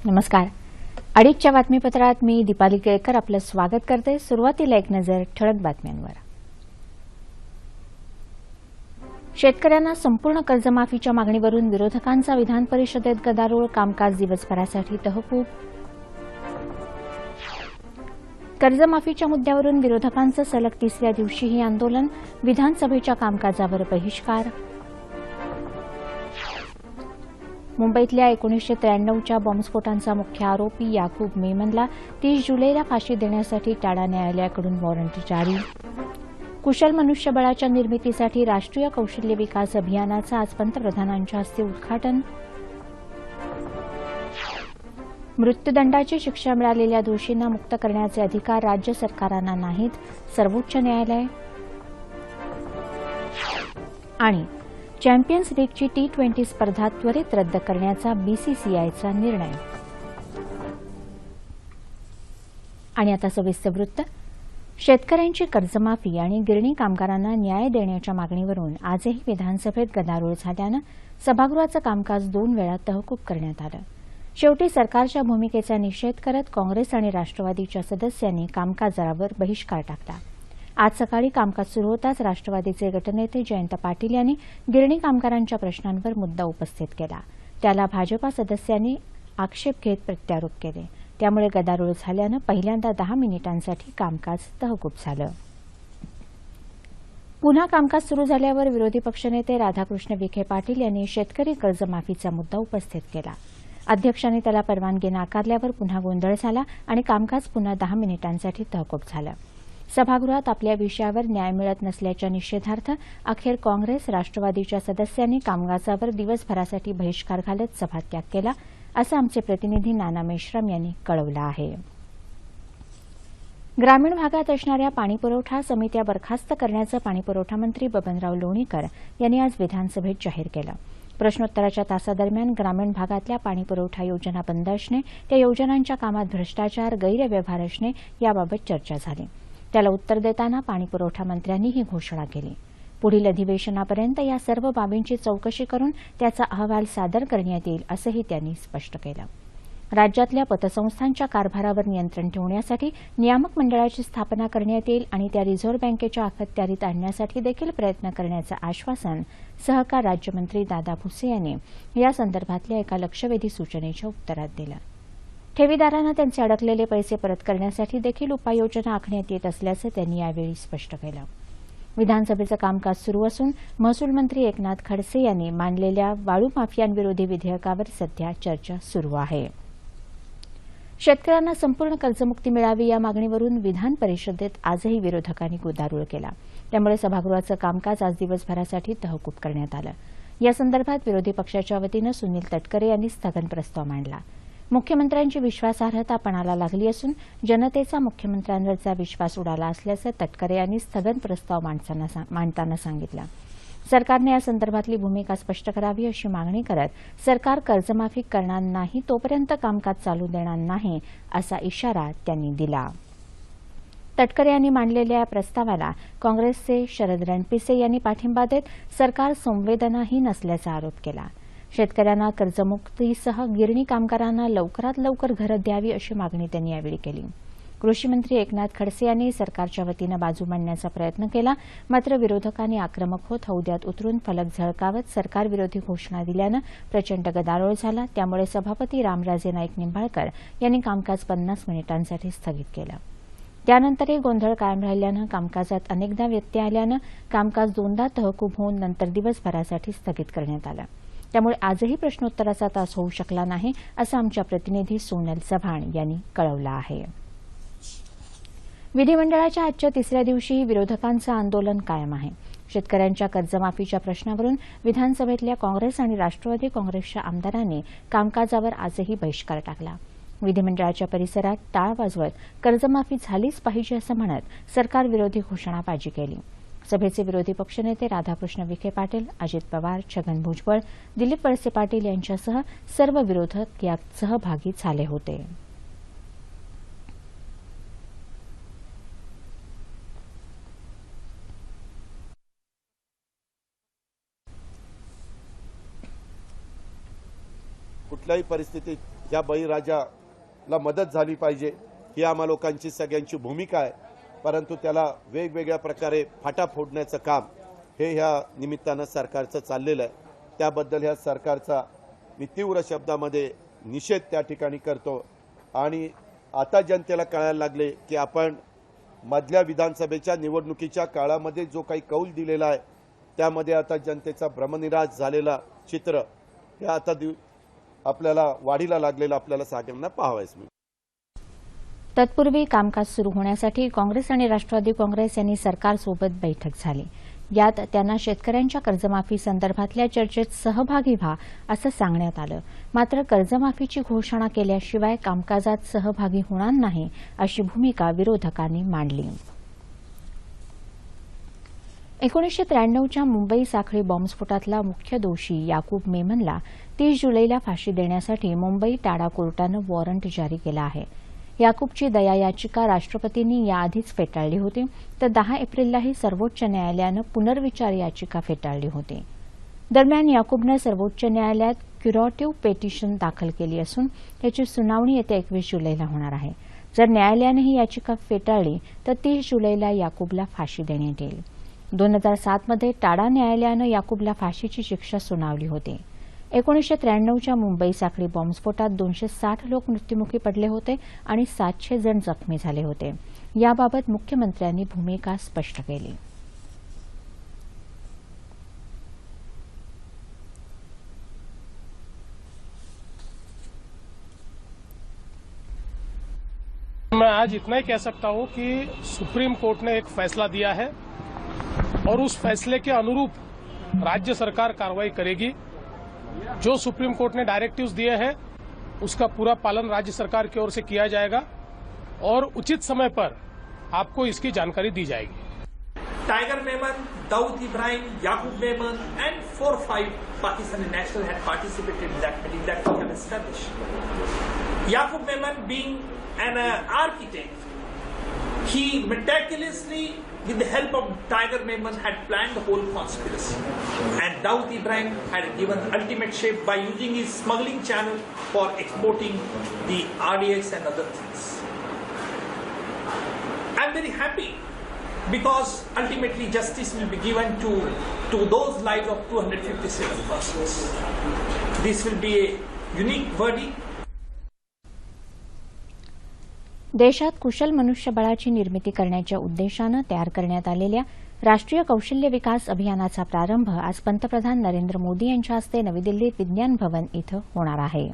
नमस्कार. अडीचच्या बातमीपत्रात मी दीपाली केळकर आपलं स्वागत करते. सुरुवातीला एक नजर ठळक बातम्यांवर. शेतकऱ्यांना संपूर्ण कर्जमाफीच्या मागणीवरून विरोधकांचा विधान परिषदेत गदारोळ, कामकाज दिवसभरासाठी तहकूब. कर्जमाफीच्या मुद्द्यावरून विरोधकांचं सलग तिसऱ्या दिवशीही आंदोलन, विधानसभेच्या कामकाजावर बहिष्कार. मुंबईतल्या 1993च्या बॉम्बस्फोटांचा मुख्य आरोपी याकूब मेमनला 30 जुलैला फाशी देण्यासाठी टाडा न्यायालयाकडून वॉरंट जारी. कुशल मनुष्यबळाच्या निर्मितीसाठी राष्ट्रीय कौशल्य विकास अभियानाचं आज पंतप्रधानांच्या हस्ते उद्घाटन. मृत्यूदंडाची शिक्षा मिळालेल्या दोषींना मुक्त करण्याचे अधिकार राज्य सरकारांना नाहीत, सर्वोच्च न्यायालय. आणि चॅम्पियन्स लीगची T20 स्पर्धा त्वरित रद्द करण्याचा बीसीसीआयचा निर्णय. आणि आता सविस्तर वृत्त. शेतकऱ्यांची कर्जमाफी आणि गिरणी कामगारांना न्याय देण्याच्या मागणीवरून आजही विधानसभेत गदारोळ झाल्यानं सभागृहाचं कामकाज 2 वेळा तहकूब करण्यात आलं. शेवटी सरकारच्या भूमिकेचा निषेध करत काँग्रेस आणि राष्ट्रवादीच्या सदस्यांनी कामकाजावर बहिष्कार टाकला. आज सकाळी कामकाज सुरू होताच राष्ट्रवादीचे गटनेते जयंत पाटील यांनी गिरणी कामगारांच्या प्रश्नांवर मुद्दा उपस्थित केला. त्याला भाजपा सदस्यांनी आक्षेप घेत प्रत्यारोप केले. त्यामुळे गदारोळ झाल्यानं पहिल्यांदा 10 मिनिटांसाठी कामकाज तहकूब झालं. पुन्हा कामकाज सुरू झाल्यावर विरोधी पक्षनेते राधाकृष्ण विखे पाटील यांनी शेतकरी कर्जमाफीचा मुद्दा उपस्थित केला. अध्यक्षांनी त्याला परवानगी नाकारल्यावर पुन्हा गोंधळ झाला आणि कामकाज पुन्हा 10 मिनिटांसाठी तहकूब झालं. सभागृहात आपल्या विषयावर न्याय मिळत नसल्याच्या निषेधार्थ अखेर काँग्रेस राष्ट्रवादीच्या सदस्यांनी कामकाजावर दिवसभरासाठी बहिष्कार घालत सभात्याग केला, असं आमचे प्रतिनिधी नाना मेश्राम यांनी कळवलं आहे. ग्रामीण भागात असणाऱ्या पाणीपुरवठा समित्या बरखास्त करण्याचं पाणीपुरवठा मंत्री बबनराव लोणीकर यांनी आज विधानसभेत जाहीर केलं. प्रश्नोत्तराच्या तासादरम्यान ग्रामीण भागातल्या पाणीपुरवठा योजना बंद असणे, त्या योजनांच्या कामात भ्रष्टाचार, गैरव्यवहार असणे याबाबत चर्चा झाली. त्याला उत्तर देताना पाणीपुरवठा मंत्र्यांनी ही घोषणा केली. पुढील अधिवेशनापर्यंत या सर्व बाबींची चौकशी करून त्याचा अहवाल सादर करण्यात येईल, असंही त्यांनी स्पष्ट केलं. राज्यातल्या पतसंस्थांच्या कारभारावर नियंत्रण ठेवण्यासाठी नियामक मंडळाची स्थापना करण्यात येईल आणि त्या रिझर्व्ह बँकेच्या अखत्यारीत आणण्यासाठी देखील प्रयत्न करण्याचं आश्वासन सहकार राज्यमंत्री दादा भुसे यांनी यासंदर्भातल्या एका लक्षवेधी सूचनेच्या उत्तरात दिलं. ठेवीदारांना त्यांचे अडकलेले पैसे परत करण्यासाठी देखील उपाययोजना आखण्यात येत असल्याचं त्यांनी यावेळी स्पष्ट केलं. विधानसभेचं कामकाज सुरू असून महसूल मंत्री एकनाथ खडसे यांनी मांडलेल्या वाळू माफियांविरोधी विधेयकावर सध्या चर्चा सुरू आहे. शेतकऱ्यांना संपूर्ण कर्जमुक्ती मिळावी या मागणीवरून विधान परिषदेत आजही विरोधकांनी गदारोळ केला. त्यामुळे सभागृहाचं कामकाज आज दिवसभरासाठी तहकूब करण्यात आलं. यासंदर्भात विरोधी पक्षाच्या वतीनं सुनील तटकरे यांनी स्थगन प्रस्ताव मांडला. मुख्यमंत्र्यांची विश्वासार्हता पणाला लागली असून जनतेचा मुख्यमंत्र्यांवरचा विश्वास उडाला असल्याचं तटकरे यांनी स्थगन प्रस्ताव मांडताना सांगितलं. सरकारने या संदर्भातली भूमिका स्पष्ट करावी अशी मागणी करत सरकार कर्जमाफी करणार नाही तोपर्यंत कामकाज चालू देणार नाही असा इशारा त्यांनी दिला. तटकरे यांनी मांडलेल्या या प्रस्तावाला काँग्रेसचे शरद रणपिसे यांनी पाठिंबा देत सरकार संवेदनाहीन असल्याचा आरोप केला. शेतकऱ्यांना कर्जमुक्तीसह गिरणी कामगारांना लवकरात लवकर घरं द्यावी अशी मागणी त्यांनी यावेळी केली. कृषीमंत्री एकनाथ खडसे यांनी सरकारच्या वतीनं बाजू मांडण्याचा प्रयत्न केला, मात्र विरोधकांनी आक्रमक होत हौद्यात उतरून फलक झळकावत सरकारविरोधी घोषणा दिल्यानं प्रचंड गदारोळ झाला. त्यामुळे सभापती रामराजे नाईक निंबाळकर यांनी कामकाज 50 मिनिटांसाठी स्थगित केलं. त्यानंतरही गोंधळ कायम राहिल्यानं कामकाजात अनेकदा व्यत्यय आल्यानं कामकाज 2दा तहकूब होऊन नंतर दिवसभरासाठी स्थगित करण्यात आलं. त्यामुळे आजही प्रश्नोत्तराचा तास होऊ शकला नाही, असं आमच्या प्रतिनिधी सोनल चव्हाण यांनी कळवलं आहे. विधिमंडळाच्या आजच्या तिसऱ्या दिवशीही विरोधकांचं आंदोलन कायम आहे. शेतकऱ्यांच्या कर्जमाफीच्या प्रश्नावरून विधानसभेतल्या काँग्रेस आणि राष्ट्रवादी काँग्रेसच्या आमदारांनी कामकाजावर आजही बहिष्कार टाकला. विधिमंडळाच्या परिसरात टाळ वाजवत कर्जमाफी झालीच पाहिजे असं म्हणत सरकारविरोधी घोषणाबाजी केली. सभेचे विरोधी पक्षनेते राधाकृष्ण विखे पाटील, अजित पवार, छगन भुजबळ, दिलीप वळसे पाटील यांच्यासह सर्व विरोधक यात सहभागी झाले होते. कुठल्याही परिस्थितीत ह्या बळीराजाला मदत झाली पाहिजे ही आम्हा लोकांची सगळ्यांची भूमिका आहे। परंतु त्याला वेगवेगळ्या प्रकारे फाटा फोडण्याचं काम हे ह्या निमित्तानं सरकारचं चाललेलं आहे। त्याबद्दल ह्या सरकारचा मी तीव्र शब्दामध्ये निषेध त्या ठिकाणी करतो आणि आता जनतेला कळायला लागले की आपण मधल्या विधानसभेच्या निवडणुकीच्या काळामध्ये जो काही कौल दिलेला आहे त्यामध्ये आता जनतेचा भ्रमनिरास झालेला चित्र हे आता आपल्याला वाढीला लागलेलं आपल्याला सगळ्यांना पाहावयास मिळतं। तत्पूर्वी कामकाज सुरू होण्यासाठी काँग्रेस आणि राष्ट्रवादी काँग्रेस यांनी सरकारसोबत बैठक झाली। यात त्यांना शेतकऱ्यांच्या कर्जमाफी संदर्भातल्या चर्चेत सहभागी व्हा असं सांगण्यात आलं। मात्र कर्जमाफीची घोषणा केल्याशिवाय कामकाजात सहभागी होणार नाही अशी भूमिका विरोधकांनी मांडली। 1993च्या मुंबई साखळी बॉम्बस्फोटातला मुख्य दोषी याकूब मेमनला 30 जुलैला फाशी देण्यासाठी मुंबई टाडा कोर्टानं वॉरंट जारी केला आहे। याकूबची दया याचिका राष्ट्रपतींनी याआधीच फेटाळली होती, तर 10 एप्रिललाही सर्वोच्च न्यायालयानं पुनर्विचार याचिका फेटाळली होती। दरम्यान याकूबनं सर्वोच्च न्यायालयात क्युरेटिव्ह पिटिशन दाखल केली असून त्याची सुनावणी येत्या 21 जुलैला होणार आहे। जर न्यायालयानं ही याचिका फेटाळली तर 30 जुलैला याकूबला फाशी देण्यात येईल। 2007मध्ये टाडा न्यायालयानं याकूबला फाशीची शिक्षा सुनावली होती। 1993च्या मुंबई साखळी बॉम्बस्फोटात 260 लोक मृत्युमुखी पडले होते आणि 700 जण जखमी झाले होते। याबाबत मुख्यमंत्र्यांनी भूमिका स्पष्ट केली। मैं आज इतना ही कह सकता हूं कि सुप्रीम कोर्ट ने एक फैसला दिया है और उस फैसले के अनुरूप राज्य सरकार कार्रवाई करेगी। जो सुप्रीम कोर्ट ने डायरेक्टिव्स दिए हैं उसका पूरा पालन राज्य सरकार की ओर से किया जाएगा और उचित समय पर आपको इसकी जानकारी दी जाएगी। Tiger Memon, Dawood Ibrahim, Yaqub Memon, and 4 or 5 Pakistani nationals had participated in that meeting that we have established. Yaqub Memon, being an architect, he meticulously, with the help of Tiger Memon, had planned the whole conspiracy. And Dawood Ibrahim had given ultimate shape by using his smuggling channel for exporting the RDX and other things. I am very happy because ultimately justice will be given to those lives of 257 persons. This will be a unique verdict. देशात कुशल मनुष्यबळाची निर्मिती करण्याच्या उद्देशानं तयार करण्यात आलेल्या राष्ट्रीय कौशल्य विकास अभियानाचा प्रारंभ आज पंतप्रधान नरेंद्र मोदी यांच्या हस्ते नवी दिल्लीत विज्ञान भवन इथं होणार आहे।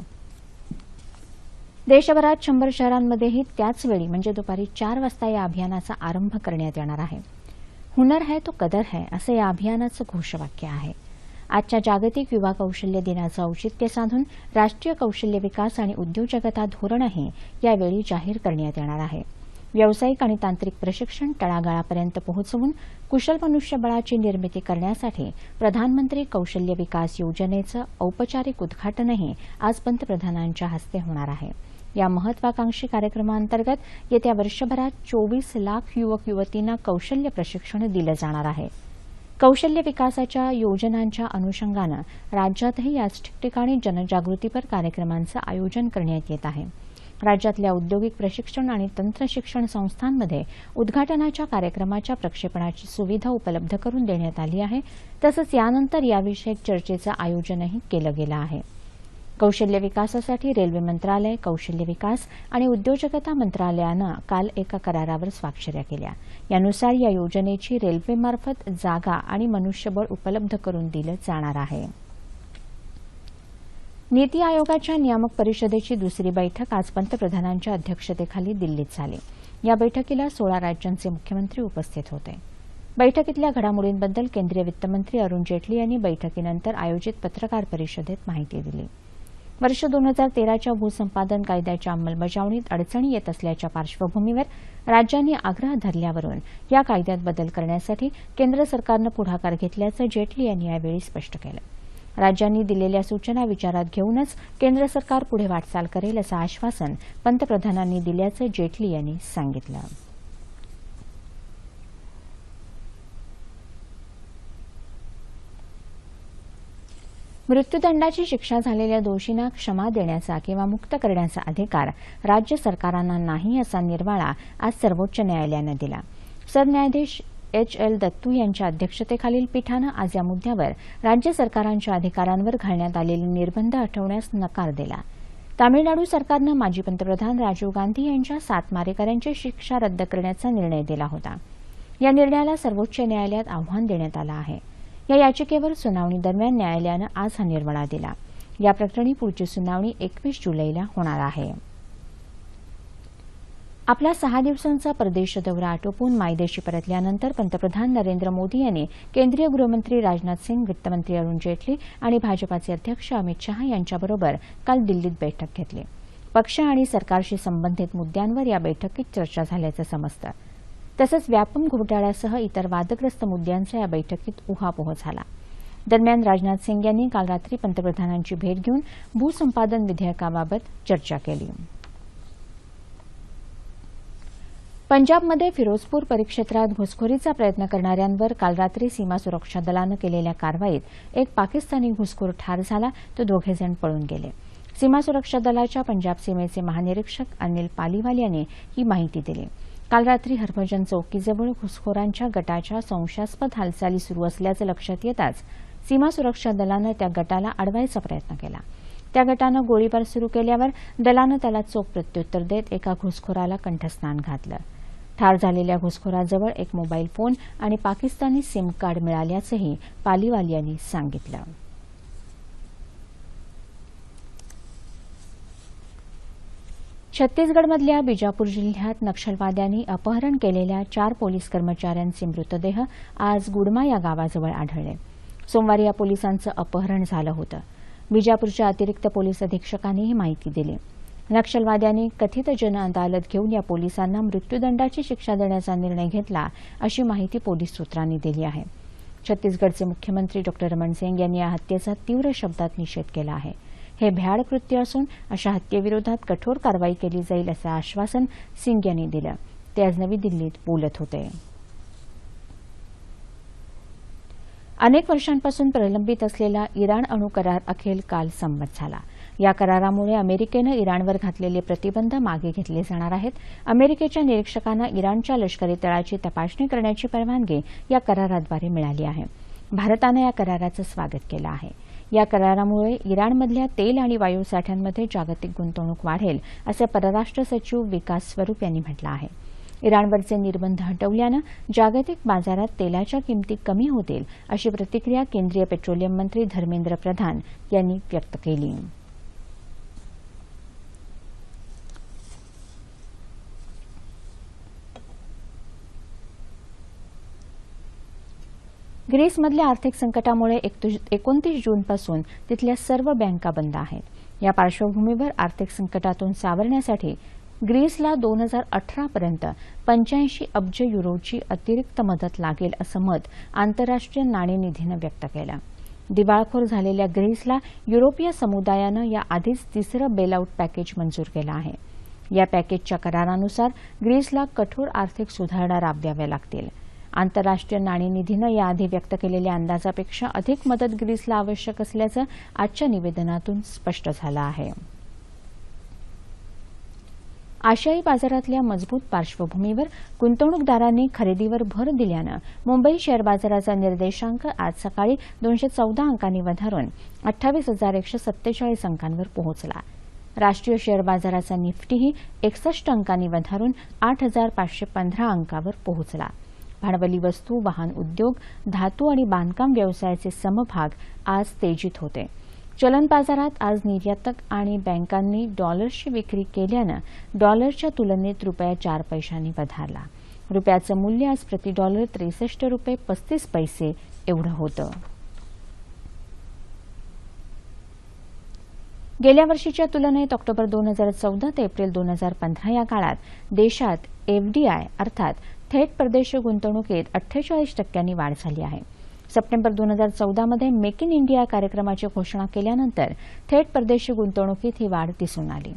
देशभरात 100 शहरांमध्येही त्याचवेळी म्हणजे दुपारी 4 वाजता या अभियानाचा आरंभ करण्यात येणार आहे। हुनर है तो कदर है असं या अभियानाचं घोषवाक्य आहे। आजच्या जागतिक युवा कौशल्य दिनाचं औचित्य साधून राष्ट्रीय कौशल्य विकास आणि उद्योजकता धोरणही यावेळी जाहीर करण्यात येणार आहे। व्यावसायिक आणि तांत्रिक प्रशिक्षण तळागाळापर्यंत पोहोचवून कुशल मनुष्यबळाची निर्मिती करण्यासाठी प्रधानमंत्री कौशल्य विकास योजनेचं औपचारिक उद्घाटनही आज पंतप्रधानांच्या हस्ते होणार आहे। या महत्वाकांक्षी कार्यक्रमांतर्गत येत्या वर्षभरात 24 लाख युवक युवतींना कौशल्य प्रशिक्षण दिलं जाणार आहे। कौशल्य विकासाच्या योजनांच्या अनुषंगानं राज्यातही याच ठिकठिकाणी जनजागृतीपर कार्यक्रमांचं आयोजन करण्यात येत आहे। राज्यातल्या औद्योगिक प्रशिक्षण आणि तंत्रशिक्षण संस्थांमध्ये उद्घाटनाच्या कार्यक्रमाच्या प्रक्षेपणाची सुविधा उपलब्ध करून देण्यात आली आहे। तसंच यानंतर याविषयक चर्चेचं आयोजनही केलं गेलं आहे। कौशल्य विकासासाठी रेल्वे मंत्रालय, कौशल्य विकास आणि उद्योजकता मंत्रालयानं काल एका करारावर स्वाक्षऱ्या केल्या। यानुसार या योजनेची रेल्वेमार्फत जागा आणि मनुष्यबळ उपलब्ध करून दिलं जाणार आहे। नीती आयोगाच्या नियामक परिषदेची दुसरी बैठक आज पंतप्रधानांच्या अध्यक्षतेखाली दिल्लीत झाली। या बैठकीला 16 राज्यांचे मुख्यमंत्री उपस्थित होते। बैठकीतल्या घडामोडींबद्दल केंद्रीय वित्तमंत्री अरुण जेटली यांनी बैठकीनंतर आयोजित पत्रकार परिषदेत माहिती दिली। वर्ष 2013च्या भूसंपादन कायद्याच्या अंमलबजावणीत अडचणी येत असल्याच्या पार्श्वभूमीवर राज्यांनी आग्रह धरल्यावरून या कायद्यात बदल करण्यासाठी केंद्र सरकारनं पुढाकार घेतल्याचं जेटली यांनी यावेळी स्पष्ट केलं। राज्यांनी दिलेल्या सूचना विचारात घेऊनच केंद्र सरकार पुढे वाटचाल करेल असं आश्वासन पंतप्रधानांनी दिल्याचं जेटली यांनी सांगितलं। मृत्यूदंडाची शिक्षा झालेल्या दोषींना क्षमा देण्याचा किंवा मुक्त करण्याचा अधिकार राज्य सरकारांना नाही असा निर्वाळा आज सर्वोच्च न्यायालयानं दिला. सरन्यायाधीश H.L. दत्तू यांच्या अध्यक्षतेखालील पीठानं आज या मुद्द्यावर राज्य सरकारांच्या अधिकारांवर घालण्यात आलेले निर्बंध हटवण्यास नकार दिला. तामिळनाडू सरकारनं माजी पंतप्रधान राजीव गांधी यांच्या 7 मारेकऱ्यांची शिक्षा रद्द करण्याचा निर्णय दिला होता. या निर्णयाला सर्वोच्च न्यायालयात आव्हान देण्यात आलं आहे. या याचिकेवर सुनावणी दरम्यान न्यायालयानं आज हा निर्णय दिला. या प्रकरणी पुढची सुनावणी 21 जुलैला होणार आहे. आपला 6 दिवसांचा परदेश दौरा आटोपून मायदेशी परतल्यानंतर पंतप्रधान नरेंद्र मोदी यांनी केंद्रीय गृहमंत्री राजनाथ सिंग, वित्तमंत्री अरुण जेटली आणि भाजपाचे अध्यक्ष अमित शहा यांच्याबरोबर काल दिल्लीत बैठक घेतली. पक्ष आणि सरकारशी संबंधित मुद्द्यांवर या बैठकीत चर्चा झाल्याचं समजतं. तसंच व्यापम घोटाळ्यासह इतर वादग्रस्त मुद्द्यांचा या बैठकीत उहापोह झाला. दरम्यान राजनाथ सिंग यांनी काल रात्री पंतप्रधानांची भेट घेऊन भूसंपादन विधेयकाबाबत चर्चा केली. पंजाबमध्ये फिरोजपूर परिक्षेत्रात घुसखोरीचा प्रयत्न करणाऱ्यांवर काल रात्री सीमा सुरक्षा दलानं केलेल्या कारवाईत एक पाकिस्तानी घुसखोर ठार झाला, तर 2 जण पळून गेले. सीमा सुरक्षा दलाच्या पंजाब सीमेचे महानिरीक्षक अनिल पालीवाल यांनी ही माहिती दिली. काल रात्री हरभजन चौकीजवळ घुसखोरांच्या गटाच्या संशयास्पद हालचाली सुरू असल्याचं लक्षात येताच सीमा सुरक्षा दलानं त्या गटाला अडवायचा प्रयत्न केला. त्या गटानं गोळीबार सुरू केल्यावर दलानं त्याला चोख प्रत्युत्तर देत एका घुसखोराला कंठस्नान घातलं. ठार झालेल्या घुसखोराजवळ एक मोबाईल फोन आणि पाकिस्तानी सिम कार्ड मिळाल्याचंही पालीवाल यांनी सांगितलं. छत्तीसगडमधल्या बिजापूर जिल्ह्यात नक्षलवाद्यांनी अपहरण केलेल्या 4 पोलीस कर्मचाऱ्यांचे मृतदेह आज गुडमा या गावाजवळ आढळले. सोमवारी या पोलिसांचं अपहरण झालं होतं. बिजापूरच्या अतिरिक्त पोलीस अधीक्षकांनी ही माहिती दिली. नक्षलवाद्यांनी कथित जनअदालत घेऊन या पोलिसांना मृत्यूदंडाची शिक्षा देण्याचा निर्णय घेतला, अशी माहिती पोलीस सूत्रांनी दिली आहे. छत्तीसगडचे मुख्यमंत्री डॉ. रमण सिंग यांनी या हत्येचा तीव्र शब्दात निषेध केला आहे. हे भ्याड कृत्य असून अशा हत्येविरोधात कठोर कारवाई केली जाईल असं आश्वासन सिंग यांनी दिलं. ते आज नवी दिल्लीत बोलत होते. अनेक वर्षांपासून प्रलंबित असलेला इराण अणु करार अखेर काल संमत झाला. या करारामुळे अमेरिकेनं इराणवर घातलेले प्रतिबंध मागे घेतले जाणार आहेत. अमेरिकेच्या निरीक्षकांना इराणच्या लष्करी तळाची तपासणी करण्याची परवानगी या कराराद्वारे मिळाली आहे. भारतानं या कराराचं स्वागत केलं आहे. या करारामुळे इराणमधल्या तेल आणि वायू साठ्यांमध्ये जागतिक गुंतवणूक वाढेल, असं परराष्ट्र सचिव विकास स्वरूप यांनी म्हटलं आहे. इराणवरचे निर्बंध हटवल्यानं जागतिक बाजारात तेलाच्या किमती कमी होतील, अशी प्रतिक्रिया केंद्रीय पेट्रोलियम मंत्री धर्मेंद्र प्रधान यांनी व्यक्त केली. ग्रीसमधल्या आर्थिक संकटामुळे 29 जूनपासून तिथल्या सर्व बँका बंद आहेत. या पार्श्वभूमीवर आर्थिक संकटातून सावरण्यासाठी ग्रीसला 2018 पर्यंत 85 अब्ज युरोची अतिरिक्त मदत लागेल, असं मत आंतरराष्ट्रीय नाणेनिधीनं व्यक्त केलं. दिवाळखोर झालेल्या ग्रीसला युरोपीय समुदायानं याआधीच 3रं बेलआउट पॅकेज मंजूर केलं आहे. या पॅकेजच्या करारानुसार ग्रीसला कठोर आर्थिक सुधारणा राबवाव्या लागतील. आंतरराष्ट्रीय नाणेनिधीनं याआधी व्यक्त केलेल्या अंदाजापेक्षा अधिक मदत ग्रीसला आवश्यक असल्याचं आजच्या निवेदनातून स्पष्ट झालं आहे. आशियाई बाजारातल्या मजबूत पार्श्वभूमीवर गुंतवणूकदारांनी खरेदीवर भर दिल्यानं मुंबई शेअर बाजाराचा निर्देशांक आज सकाळी 214 अंकांनी वधारून 28,147 अंकांवर पोहोचला. राष्ट्रीय शेअर बाजाराचा निफ्टीही 61 अंकांनी वधारून 8,515 अंकावर पोहोचला. भांडवली वस्तू, वाहन उद्योग, धातू आणि बांधकाम व्यवसायाचे समभाग आज तेजीत होते. चलन बाजारात आज निर्यातक आणि बँकांनी डॉलर्सची विक्री केल्यानं डॉलरच्या तुलनेत रुपया 4 पैशांनी वधारला. रुपयाचं मूल्य आज प्रति डॉलर 63 रुपये 35 पैसे एवढं होतं. गेल्या वर्षीच्या तुलनेत ऑक्टोबर 2014 ते एप्रिल 2015 या काळात देशात एफडीआय अर्थात थेट परदेशी गुंतवणुकीत 48% वाढ झाली आहे. सप्टेंबर 2014 मध्ये मेक इन इंडिया कार्यक्रमाची घोषणा केल्यानंतर थेट परदेशी गुंतवणुकीत ही वाढ दिसून आली.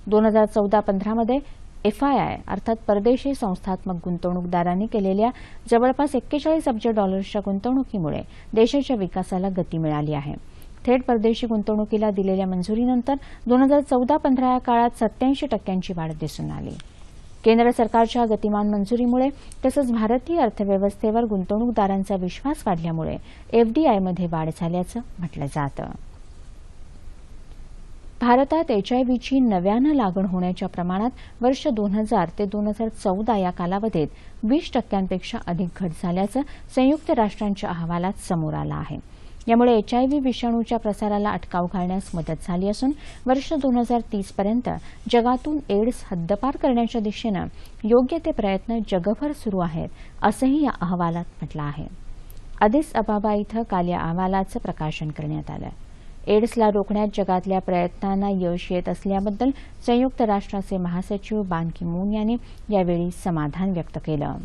2014-15 मध्ये एफआयआय अर्थात परदेशी संस्थात्मक गुंतवणूकदारांनी केलेल्या जवळपास 41 अब्ज डॉलर्सच्या गुंतवणुकीमुळे देशाच्या विकासाला गती मिळाली आहे. थेट परदेशी गुंतवणुकीला दिलेल्या मंजुरीनंतर 2014-15 या काळात 87% वाढ दिसून आली. केंद्र सरकारच्या गतिमान मंजुरीमुळे तसंच भारतीय अर्थव्यवस्थेवर गुंतवणूकदारांचा विश्वास वाढल्यामुळे एफडीआयमध्ये वाढ झाल्याचं म्हटलं जातं. भारतात एचआयव्हीची नव्यानं लागण होण्याच्या प्रमाणात वर्ष 2000 ते 2014 या कालावधीत 20% अधिक घट झाल्याचं संयुक्त राष्ट्रांच्या अहवालात समोर आलं आहे. यामुळे एचआयव्ही विषाणूच्या प्रसाराला अटकाव घालण्यास मदत झाली असून वर्ष 2030 पर्यंत जगातून एड्स हद्दपार करण्याच्या दिशेनं योग्य ते प्रयत्न जगभर सुरू आहेत, असंही या अहवालात म्हटलं आहे. अदिस अबाबा इथं काल या अहवालाचं प्रकाशन करण्यात आलं. एड्सला रोखण्यात जगातल्या प्रयत्नांना यश येत असल्याबद्दल संयुक्त राष्ट्राचे महासचिव बान की मून यांनी यावेळी समाधान व्यक्त केलं.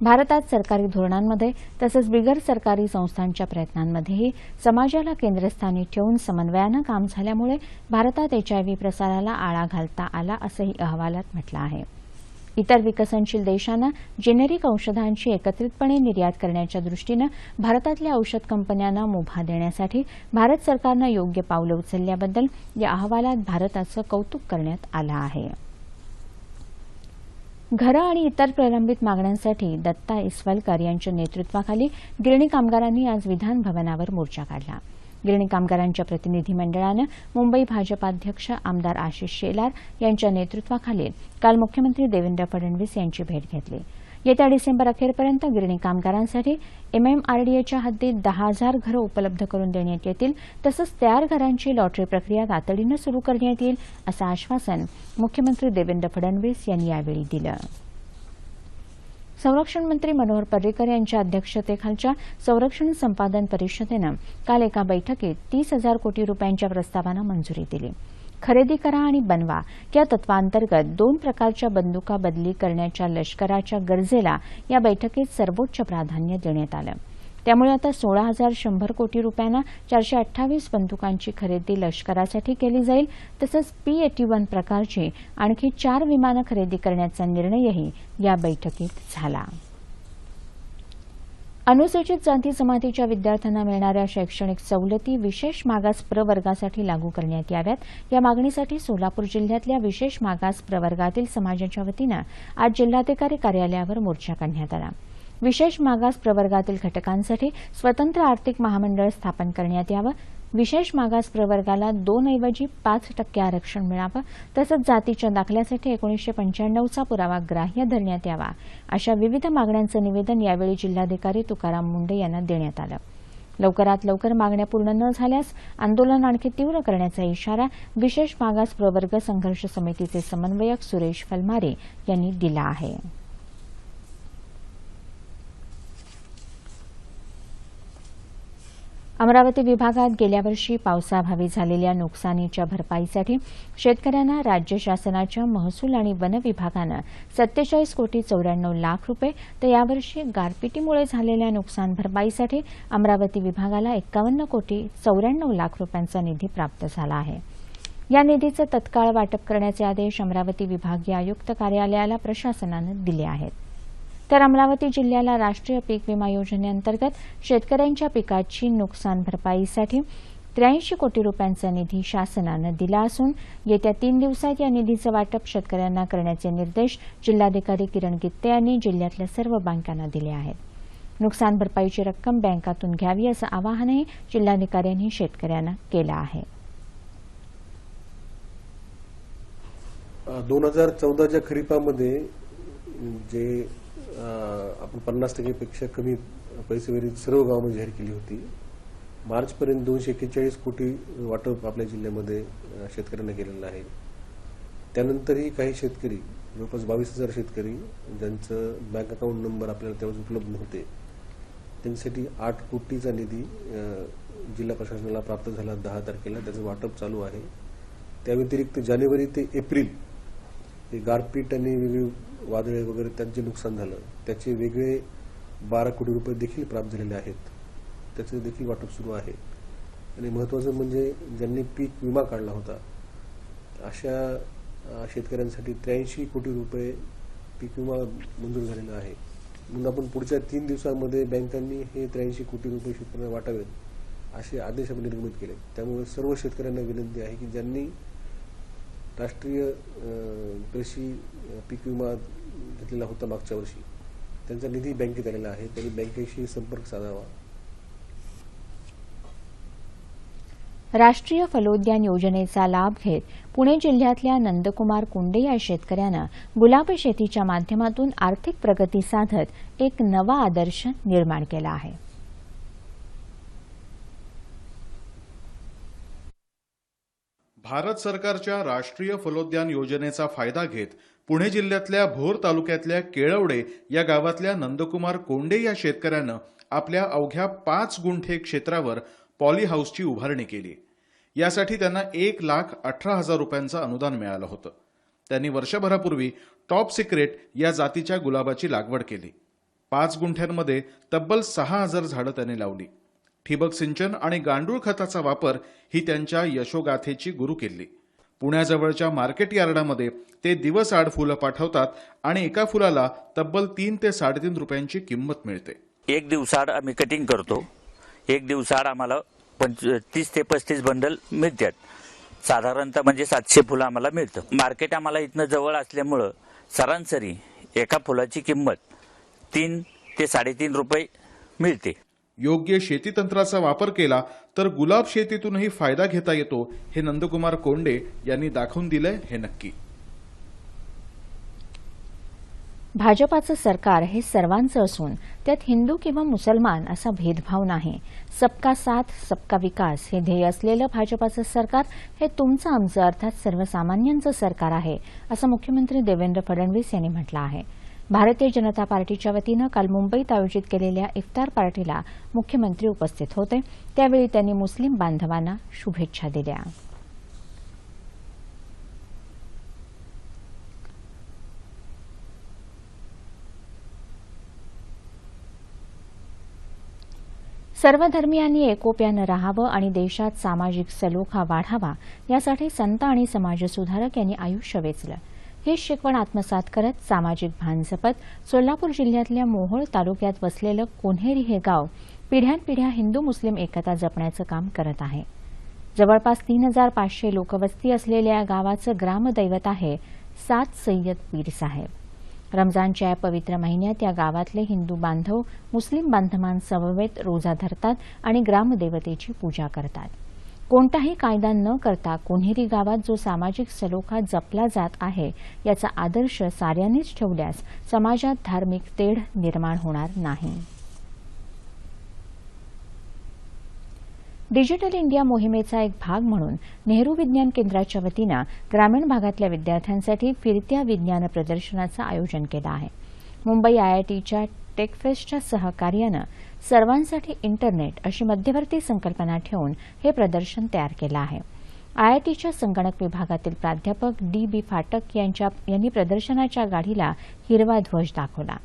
भारतात सरकारी धोरणांमध्ये तसंच बिगर सरकारी संस्थांच्या प्रयत्नांमध्येही समाजाला केंद्रस्थानी ठेवून समन्वयानं काम झाल्यामुळे भारतात एचआयव्ही प्रसाराला आळा घालता आला, असंही अहवालात म्हटलं आहे. इतर विकसनशील देशांना जेनेरिक औषधांची एकत्रितपणे निर्यात करण्याच्या दृष्टीनं भारतातल्या औषध कंपन्यांना मुभा देण्यासाठी भारत सरकारनं योग्य पावलं उचलल्याबद्दल या अहवालात भारताचं कौतुक करण्यात आलं आहे. घरं आणि इतर प्रलंबित मागण्यांसाठी दत्ता इस्वलकर यांच्या नेतृत्वाखाली गिरणी कामगारांनी आज विधान भवनावर मोर्चा काढला. गिरणी कामगारांच्या प्रतिनिधी मंडळानं मुंबई भाजपाध्यक्ष आमदार आशिष शेलार यांच्या नेतृत्वाखाली काल मुख्यमंत्री देवेंद्र फडणवीस यांची भेट घेतली. येत्या डिसेंबर अखेरपर्यंत गिरणी कामगारांसाठी एमएमआरडीएच्या हद्दीत 10,000 घरं उपलब्ध करून देण्यात येतील, तसंच तयार घरांची लॉटरी प्रक्रिया तातडीनं सुरू करण्यात येईल, असं आश्वासन मुख्यमंत्री देवेंद्र फडणवीस यांनी यावेळी दिलं. संरक्षण मंत्री मनोहर पर्रिकर यांच्या अध्यक्षतेखालच्या संरक्षण संपादन परिषदेनं काल एका बैठकीत 30,000 कोटी रुपयांच्या प्रस्तावांना मंजुरी दिली. खरेदी करा आणि बनवा या तत्वांतर्गत 2 प्रकारच्या बंदुका बदली करण्याच्या लष्कराच्या गरजेला या बैठकीत सर्वोच्च प्राधान्य देण्यात आलं. त्यामुळे आता 16,100 कोटी रुपयांना 428 बंदुकांची खरेदी लष्करासाठी केली जाईल, तसंच P-81 प्रकारची आणखी 4 विमानं खरेदी करण्याचा निर्णयही या बैठकीत झाला. अनुसूचित जाती जमातीच्या विद्यार्थ्यांना मिळणाऱ्या शैक्षणिक सवलती विशेष मागास प्रवर्गासाठी लागू करण्यात याव्यात, या मागणीसाठी सोलापूर जिल्ह्यातल्या विशेष मागास प्रवर्गातील समाजाच्या वतीनं आज जिल्हाधिकारी कार्यालयावर मोर्चा काढण्यात आला. विशेष मागास प्रवर्गातील घटकांसाठी स्वतंत्र आर्थिक महामंडळ स्थापन करण्यात यावं, विशेष मागास प्रवर्गाला 2 ऐवजी 5% आरक्षण मिळावं, तसंच जातीच्या दाखल्यासाठी 1995चा पुरावा ग्राह्य धरण्यात यावा, अशा विविध मागण्यांचं निवेदन यावेळी जिल्हाधिकारी तुकाराम मुंढे यांना देण्यात आलं. लवकरात लवकर मागण्या पूर्ण न झाल्यास आंदोलन आणखी तीव्र करण्याचा इशारा विशेष मागास प्रवर्ग संघर्ष समितीचे समन्वयक सुरेश फलमारे यांनी दिला आहे. अमरावती विभागात गेल्या वर्षी पावसाअभावी झालेल्या नुकसानीच्या भरपाईसाठी शेतकऱ्यांना राज्य शासनाच्या महसूल आणि वन विभागानं 47 कोटी 94 लाख रुपये, तर यावर्षी गारपिटीमुळे झालेल्या नुकसान भरपाईसाठी अमरावती विभागाला 51 कोटी 94 लाख रुपयांचा निधी प्राप्त झाला आहे. या निधीचं तत्काळ वाटप करण्याचे आदेश अमरावती विभागीय आयुक्त कार्यालयाला प्रशासनानं दिले आहेत. तर अमरावती जिल्ह्याला राष्ट्रीय पीक विमा योजनेअंतर्गत शेतकऱ्यांच्या पिकाची नुकसान भरपाईसाठी 83 कोटी रुपयांचा निधी शासनानं दिला असून येत्या 3 दिवसात या निधीचं वाटप शेतकऱ्यांना करण्याचे निर्देश जिल्हाधिकारी किरण गित्ते यांनी जिल्ह्यातल्या सर्व बँकांना दिले आहेत. नुकसान भरपाईची रक्कम बँकातून घ्यावी असं आवाहनही जिल्हाधिकाऱ्यांनी शेतकऱ्यांना केलं आहे. 2014च्या खरीपामध्ये जे आपण 50% पेक्षा कमी पैसेवरील सर्व गावांमध्ये जाहीर केली होती. मार्चपर्यंत 241 कोटी वाटप आपल्या जिल्ह्यामध्ये शेतकऱ्यांना केलेलं आहे. त्यानंतरही काही शेतकरी जवळपास 22,000 शेतकरी ज्यांचं बँक अकाउंट नंबर आपल्याला तेव्हा उपलब्ध नव्हते, त्यांच्यासाठी 8 कोटीचा निधी जिल्हा प्रशासनाला प्राप्त झाला 10 तारखेला. त्याचं वाटप चालू आहे. त्या व्यतिरिक्त जानेवारी ते एप्रिल हे गारपीट आणि वेगवेगळी वादळे वगैरे त्यांचे नुकसान झालं, त्याचे वेगळे 12 कोटी रुपये देखील प्राप्त झालेले आहेत. त्याचे देखील वाटप सुरू आहे. आणि महत्त्वाचं म्हणजे ज्यांनी पीक विमा काढला होता अशा शेतकऱ्यांसाठी 83 कोटी रुपये पीक विमा मंजूर झालेला आहे. म्हणून आपण पुढच्या 3 दिवसांमध्ये बँकांनी हे 83 कोटी रुपये शेतकऱ्यांना वाटावेत असे आदेश आम्ही निर्गमित केले. त्यामुळे सर्व शेतकऱ्यांना विनंती आहे की ज्यांनी राष्ट्रीय कृषी पीक विमा घेतलेला होता मागच्या वर्षी, त्यांचा निधी बँकेत आलेला आहे, त्यांनी बँकेशी संपर्क साधावा. राष्ट्रीय फलोद्यान योजनेचा लाभ घेत पुणे जिल्ह्यातल्या नंदकुमार कोंडे या शेतकऱ्यानं गुलाब शेतीच्या माध्यमातून आर्थिक प्रगती साधत एक नवा आदर्श निर्माण केला आहे. भारत सरकारच्या राष्ट्रीय फलोद्यान योजनेचा फायदा घेत पुणे जिल्ह्यातल्या भोर तालुक्यातल्या केळवडे या गावातल्या नंदकुमार कोंडे या शेतकऱ्यानं आपल्या अवघ्या 5 गुंठे क्षेत्रावर पॉली हाऊसची उभारणी केली. यासाठी त्यांना 1,18,000 रुपयांचं अनुदान मिळालं होतं. त्यांनी वर्षभरापूर्वी टॉप सिक्रेट या जातीच्या गुलाबाची लागवड केली. 5 गुंठ्यांमध्ये तब्बल 6,000 झाडं त्यांनी लावली. ठिबक सिंचन आणि गांडूळ खताचा वापर ही त्यांच्या यशोगाथेची गुरु केली. पुण्याजवळच्या मार्केट यार्डामध्ये ते दिवसआड फुलं पाठवतात आणि एका फुलाला तब्बल 3 ते 3.5 रुपयांची किंमत मिळते. एक दिवसाआड आम्ही कटिंग करतो. एक दिवसाआड आम्हाला 30 ते 35 बंडल मिळतात. साधारणतः म्हणजे 700 फुलं आम्हाला मिळतं. मार्केट आम्हाला इथनं जवळ असल्यामुळं सरासरी एका फुलाची किंमत 3 ते 3.5 रुपये मिळते. योग्य शेतीतंत्राचा वापर केला तर गुलाब शेतीतूनही फायदा घेता येतो हे नंदकुमार कोंडे यांनी दाखवून दिलंय हे नक्की. भाजपाचं सरकार हे सर्वांचं असून त्यात हिंदू किंवा मुसलमान असा भेदभाव नाही. सबका साथ सबका विकास हे ध्येय असलेलं भाजपाचं सरकार हे तुमचं आमचं अर्थात सर्वसामान्यांचं सरकार आहे, असं मुख्यमंत्री देवेंद्र फडणवीस यांनी म्हटलं आहे. भारतीय जनता पार्टीच्या वतीनं काल मुंबईत आयोजित केलेल्या इफ्तार पार्टीला मुख्यमंत्री उपस्थित होते. त्यावेळी त्यांनी मुस्लिम बांधवांना शुभेच्छा दिल्या. सर्वधर्मियांनी एकोप्यानं राहावं आणि देशात सामाजिक सलोखा वाढावा यासाठी संत आणि समाजसुधारक यांनी आयुष्य वेचलं. ही शिकवण आत्मसात करत सामाजिक भान जपत सोलापूर जिल्ह्यातल्या मोहोळ तालुक्यात वसलेलं कोन्हेरी हे गाव पिढ्यानपिढ्या हिंदू मुस्लिम एकता जपण्याचं काम करत आहे. जवळपास 3,500 लोकवस्ती असलेल्या या गावाचं ग्रामदैवत आहे सात सय्यद पीर साहेब. रमजानच्या या पवित्र महिन्यात या गावातले हिंदू बांधव मुस्लिम बांधवांसमवेत रोजा धरतात आणि ग्रामदेवतेची पूजा करतात. कोणताही कायदा न करता कोन्हेरी गावात जो सामाजिक सलोखा जपला जात आहे याचा आदर्श साऱ्यांनीच ठेवल्यास समाजात धार्मिक तेढ निर्माण होणार नाही. डिजिटल इंडिया मोहिमेचा एक भाग म्हणून नेहरू विज्ञान केंद्राच्या वतीनं ग्रामीण भागातल्या विद्यार्थ्यांसाठी फिरत्या विज्ञान प्रदर्शनाचं आयोजन केलं आहे. मुंबई आयआयटीच्या टेकफेस्टच्या सहकार्यानं सर्वांसाठी इंटरनेट अशी मध्यवर्ती संकल्पना ठेवून हे प्रदर्शन तयार केलं आहे. आयआयटीच्या संगणक विभागातील प्राध्यापक डी.बी. फाटक यांनी प्रदर्शनाच्या गाडीला हिरवा ध्वज दाखवला.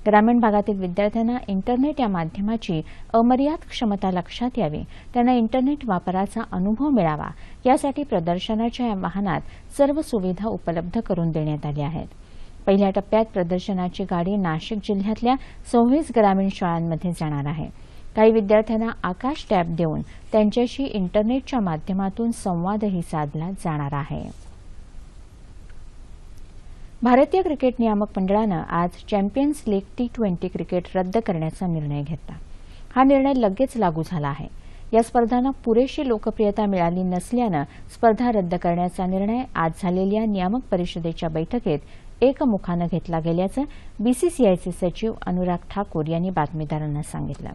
ग्रामीण भागातील विद्यार्थ्यांना इंटरनेट या माध्यमाची अमर्याद क्षमता लक्षात यावी, त्यांना इंटरनेट वापराचा अनुभव मिळावा यासाठी प्रदर्शनाच्या या वाहनात सर्व सुविधा उपलब्ध करून देण्यात आल्या आहेत. पहिल्या टप्प्यात प्रदर्शनाची गाडी नाशिक जिल्ह्यातल्या 26 ग्रामीण शाळांमध्ये जाणार आहे. काही विद्यार्थ्यांना आकाश टॅब देऊन त्यांच्याशी इंटरनेटच्या माध्यमातून संवादही साधला जाणार आहे. भारतीय क्रिकेट नियामक मंडळानं आज चॅम्पियन्स लीग T20 क्रिकेट रद्द करण्याचा निर्णय घेतला. हा निर्णय लगेच लागू झाला आहे. या स्पर्धांना पुरेशी लोकप्रियता मिळाली नसल्यानं स्पर्धा रद्द करण्याचा निर्णय आज झालेल्या नियामक परिषदेच्या बैठकीत एकमुखानं घेतला गेल्याचं बीसीसीआयचे सचिव अनुराग ठाकूर यांनी बातमीदारांना सांगितलं.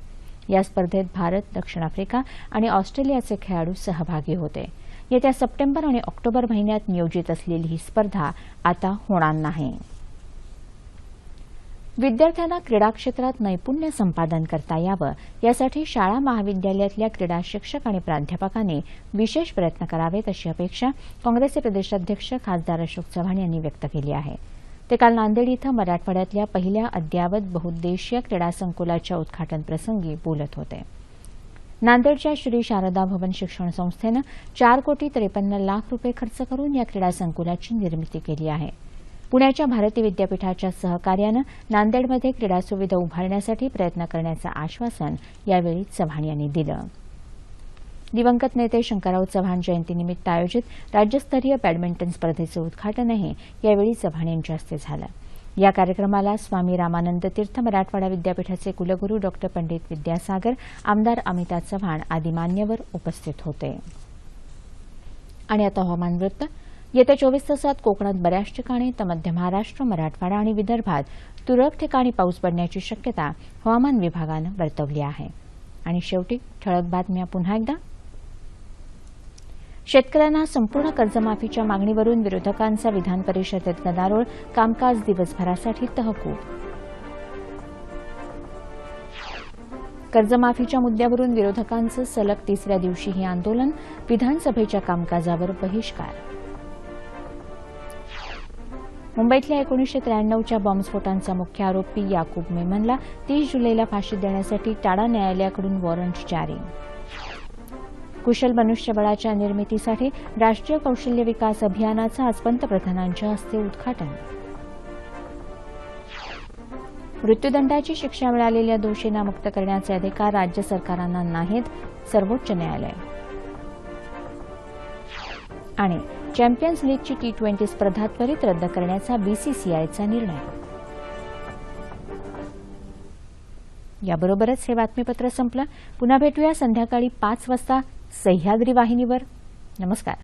या स्पर्धेत भारत, दक्षिण आफ्रिका आणि ऑस्ट्रेलियाचे खेळाडू सहभागी होते. येत्या सप्टेंबर आणि ऑक्टोबर महिन्यात नियोजित असलेली ही स्पर्धा आता होणार नाही. विद्यार्थ्यांना क्रीडा क्षेत्रात नैपुण्य संपादन करता यावं यासाठी शाळा महाविद्यालयातल्या क्रीडा शिक्षक आणि प्राध्यापकांनी विशेष प्रयत्न करावेत अशी अपेक्षा काँग्रेसचे प्रदेशाध्यक्ष खासदार अशोक चव्हाण यांनी व्यक्त केली आहे. ते काल नांदेड इथं मराठवाड्यातल्या पहिल्या अद्ययावत बहुउद्देशीय क्रीडा संकुलाच्या उद्घाटन प्रसंगी बोलत होते. नांदेडच्या श्री शारदा भवन शिक्षण संस्थेनं 4,53,00,000 रुपये खर्च करून या क्रीडा संकुलाची निर्मिती केली आहे. पुण्याच्या भारती विद्यापीठाच्या सहकार्यानं नांदेडमध्ये क्रीडा सुविधा उभारण्यासाठी प्रयत्न करण्याचं आश्वासन यावेळी चव्हाण यांनी दिलं. दिवंगत नेते शंकरराव चव्हाण जयंतीनिमित्त आयोजित राज्यस्तरीय बॅडमिंटन स्पर्धेचं उद्घाटनही यावेळी चव्हाण यांच्या हस्ते झालं. या कार्यक्रमाला स्वामी रामानंद तीर्थ मराठवाडा विद्यापीठाचे कुलगुरू डॉ. पंडित विद्यासागर, आमदार अमिता चव्हाण आदी मान्यवर उपस्थित होते. आणि आता हवामान वृत्त. येत्या 24 तासात कोकणात बऱ्याच ठिकाणी तर मध्य महाराष्ट्र, मराठवाडा आणि विदर्भात तुरळक ठिकाणी पाऊस पडण्याची शक्यता हवामान विभागानं वर्तवली आहे. आणि शेवटी ठळक बातम्या पुन्हा एकदा. शेतकऱ्यांना संपूर्ण कर्जमाफीच्या मागणीवरून विरोधकांचा विधान परिषदेत गदारोळ, कामकाज दिवसभरासाठी तहकूब. कर्जमाफीच्या मुद्द्यावरून विरोधकांचं सलग तिसऱ्या दिवशीही आंदोलन, विधानसभेच्या कामकाजावर बहिष्कार. मुंबईतल्या 1993च्या बॉम्बस्फोटांचा मुख्य आरोपी याकूब मेमनला 30 जुलैला फाशी देण्यासाठी टाडा न्यायालयाकडून वॉरंट जारी. कुशल मनुष्यबळाच्या निर्मितीसाठी राष्ट्रीय कौशल्य विकास अभियानाचं आज पंतप्रधानांच्या हस्ते उद्घाटन. मृत्यूदंडाची शिक्षा मिळालेल्या दोषींना मुक्त करण्याचे अधिकार राज्य सरकारांना नाहीत, सर्वोच्च न्यायालय. आणि चॅम्पियन्स लीगची T20 स्पर्धा त्वरित रद्द करण्याचा BCCIचा निर्णय. याबरोबरच हे बातमीपत्र संपलं. पुन्हा भेटूया संध्याकाळी 5 वाजता सह्याद्री वाहिनीवर. नमस्कार.